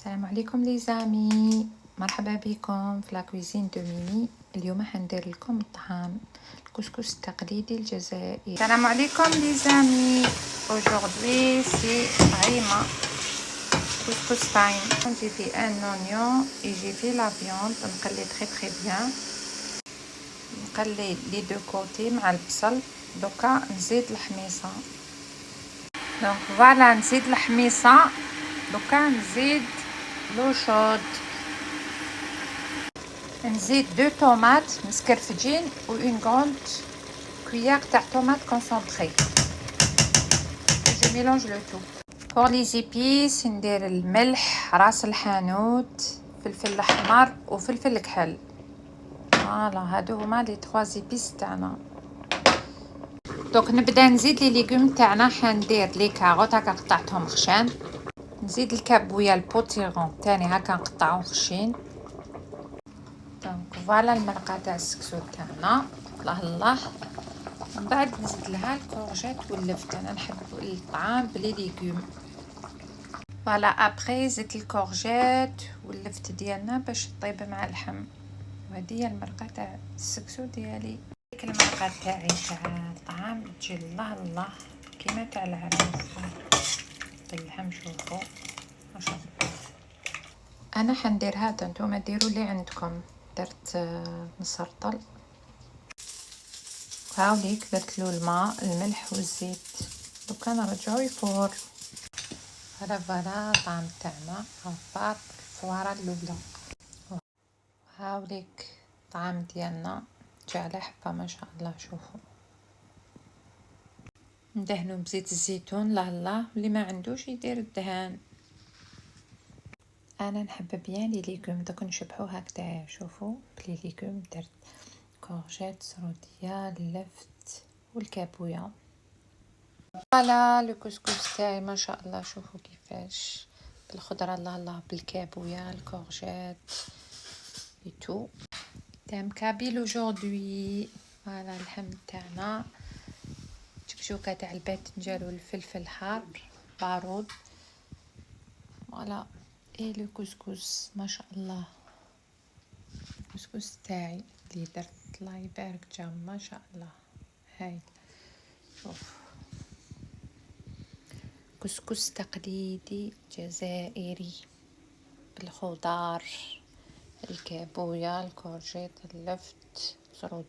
السلام عليكم لي زامي، مرحبا بكم في لا كويزين دو ميمي. اليوم حندير لكم الطعام الكسكس التقليدي الجزائري. السلام عليكم لي زامي، aujourd'hui c'est Aïma couscous time. J'ai fait un oignon et j'ai fait la viande نقلي très bien، نقلي les deux côtés مع البصل. دوكا نزيد الحميصه، دونك فوالا نزيد الحميصه. دوكا نزيد لو شود، نزيد دو طوماط مسكرفجين و اون غروند كويير تاع طوماط كونسونطري. جو ميلونج لو تو. بور لي زيبيس ندير الملح، راس الحانوت، فلفل احمر وفلفل كحل. فوالا هادو هما لي 3 زيبيس تاعنا. دوك نبدا نزيد لي ليغوم تاعنا. حندير لي كاروت هكا قطعتهم خشان، نزيد الكابويا البوتيرون تاني هكا نقطعهم خشين. دونك فوالا المرقه تاع السكسو تاعنا. الله من بعد نزيد لها الكورجيت واللفت. انا نحب الطعام بلي ليغوم. فوالا ابري زدت الكورجيت واللفت ديالنا باش طيب مع اللحم. وهذه هي المرقه تاع السكسو ديالي. ديك المرقه تاعي تاع الطعام تجي الله كيما تاع العراس. اللحم شوفوا ما شاء الله. انا حندير هذا، نتوما ديروا اللي عندكم. درت مسرطل، هاوليك درت له الماء الملح والزيت. دوكا نرجعو يفور. فوالا الطعام تاعنا عبار الفواره الاولى. هاوليك الطعام ديالنا جا على حبه ما شاء الله. شوفوا ندهنو بزيت الزيتون. الله واللي ما عندوش يدير الدهان. انا نحب بيان لي ليغوم دوك نشبحو هكذا. شوفوا بلي ليغوم درت كورجيت، سروديه، اللفت والكابويا. فوالا لو كسكس تاعي ما شاء الله. شوفوا كيفاش بالخضره. الله بالكابويا الكورجيت اي تو تام كابيل اجوردي. فوالا اللحم تاعنا، شكشوكه تاع الباذنجان والفلفل الحار بارود. فوالا اي لو كسكس ما شاء الله. الكسكس تاعي اللي درت الله يبارك جا ما شاء الله. هاي شوف كسكس تقليدي جزائري بالخضار، الكابويا، الكورجيت، اللفت، سرودي.